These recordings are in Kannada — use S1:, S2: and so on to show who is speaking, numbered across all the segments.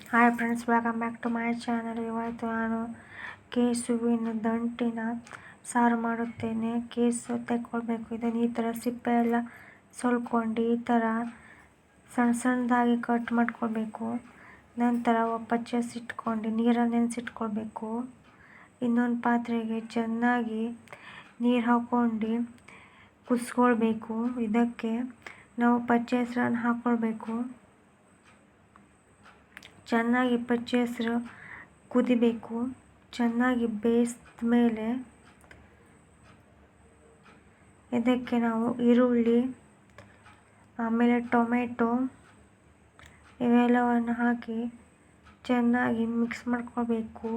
S1: Hi friends, welcome back to my channel. ಇವತ್ತು ನಾನು ಕೆಸುವಿನ ದಂಟಿನ ಸಾರು ಮಾಡುತ್ತೇನೆ. ಕೇಸು ತೆಕ್ಕೊಳ್ಬೇಕು. ಇದನ್ನು ಈ ಥರ ಸಿಪ್ಪೆ ಎಲ್ಲ ಸೊಲ್ಕೊಂಡು ಈ ಥರ ಸಣ್ಣ ಸಣ್ಣದಾಗಿ ಕಟ್ ಮಾಡ್ಕೊಳ್ಬೇಕು. ನಂತರ ಪಚ್ಚೆಸಿಟ್ಕೊಂಡು ನೀರಲ್ಲಿ ನೆನೆಸಿಟ್ಕೊಳ್ಬೇಕು. ಇನ್ನೊಂದು ಪಾತ್ರೆಗೆ ಚೆನ್ನಾಗಿ ನೀರು ಹಾಕ್ಕೊಂಡು ಕುದಿಸ್ಕೊಳ್ಬೇಕು. ಇದಕ್ಕೆ ನಾವು ಪಚ್ಚೆ ಹೆಸರನ್ನು ಹಾಕ್ಕೊಳ್ಬೇಕು. ಚೆನ್ನಾಗಿ ಪಚ್ಚೆ ಹೆಸರು ಕುದಿಬೇಕು. ಚೆನ್ನಾಗಿ ಬೇಯಿಸಿದ ಮೇಲೆ ಇದಕ್ಕೆ ನಾವು ಈರುಳ್ಳಿ, ಆಮೇಲೆ ಟೊಮೆಟೊ ಇವೆಲ್ಲವನ್ನು ಹಾಕಿ ಚೆನ್ನಾಗಿ ಮಿಕ್ಸ್ ಮಾಡ್ಕೊಳ್ಬೇಕು.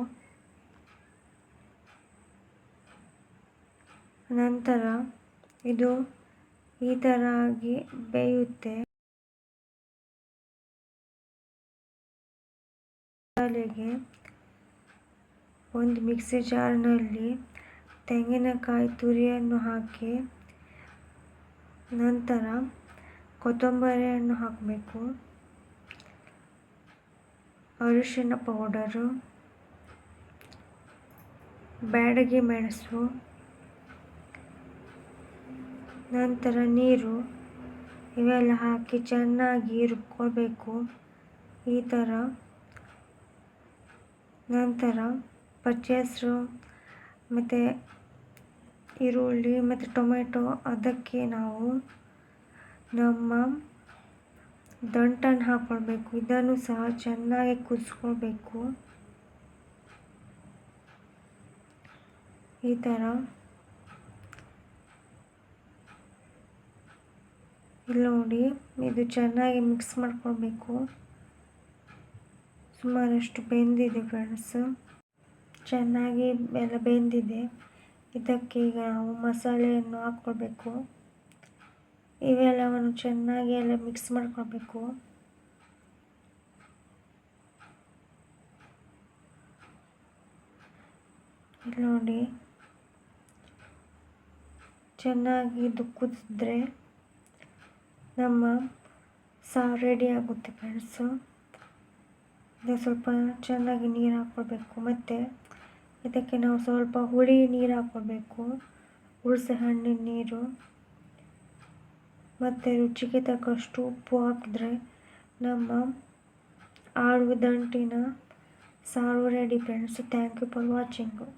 S1: ನಂತರ ಇದು ಈ ಥರ ಆಗಿ ಬೇಯುತ್ತೆ. ಮಸಾಲೆಗೆ ಒಂದು ಮಿಕ್ಸಿ ಜಾರ್ನಲ್ಲಿ ತೆಂಗಿನಕಾಯಿ ತುರಿಯನ್ನು ಹಾಕಿ ನಂತರ ಕೊತ್ತಂಬರಿಯನ್ನು ಹಾಕಬೇಕು. ಅರಿಶಿನ ಪೌಡರು, ಬ್ಯಾಡಗಿ ಮೆಣಸು, ನಂತರ ನೀರು ಇವೆಲ್ಲ ಹಾಕಿ ಚೆನ್ನಾಗಿ ರುಬ್ಕೊಳ್ಬೇಕು. ಈ ಥರ ನಂತರ ಪಚ್ಚೆ ಹೆಸರು ಮತ್ತು ಈರುಳ್ಳಿ ಮತ್ತು ಟೊಮೆಟೊ ಅದಕ್ಕೆ ನಾವು ನಮ್ಮ ದಂಟನ್ನು ಹಾಕ್ಕೊಳ್ಬೇಕು. ಇದನ್ನು ಸಹ ಚೆನ್ನಾಗಿ ಕುದಿಸ್ಕೊಳ್ಬೇಕು. ಈ ಥರ ಇಲ್ಲಿ ನೋಡಿ, ಇದು ಚೆನ್ನಾಗಿ ಮಿಕ್ಸ್ ಮಾಡ್ಕೊಳ್ಬೇಕು. ಸುಮಾರಷ್ಟು ಬೆಂದಿದೆ ಫ್ರೆಂಡ್ಸ್, ಚೆನ್ನಾಗಿ ಎಲ್ಲ ಬೆಂದಿದೆ. ಇದಕ್ಕೆ ಈಗ ನಾವು ಮಸಾಲೆಯನ್ನು ಹಾಕ್ಕೊಳ್ಬೇಕು. ಇವೆಲ್ಲವನ್ನು ಚೆನ್ನಾಗಿ ಎಲ್ಲ ಮಿಕ್ಸ್ ಮಾಡ್ಕೊಳ್ಬೇಕು. ಇಲ್ಲಿ ನೋಡಿ, ಚೆನ್ನಾಗಿ ಇದು ಕುದಿದ್ರೆ ನಮ್ಮ ಸಾರು ರೆಡಿ ಆಗುತ್ತೆ ಫ್ರೆಂಡ್ಸು. ಇದಕ್ಕೆ ಸ್ವಲ್ಪ ಚೆನ್ನಾಗಿ ನೀರು ಹಾಕ್ಕೊಳ್ಬೇಕು. ಮತ್ತು ಇದಕ್ಕೆ ನಾವು ಸ್ವಲ್ಪ ಹುಳಿ ನೀರು ಹಾಕ್ಕೊಳ್ಬೇಕು. ಹುಣಸೆ ಹಣ್ಣಿನ ನೀರು ಮತ್ತು ರುಚಿಗೆ ತಕ್ಕಷ್ಟು ಉಪ್ಪು ಹಾಕಿದ್ರೆ ನಮ್ಮ ಆಳು ದಂಟಿನ ಸಾರು ready friends. Thank you for watching.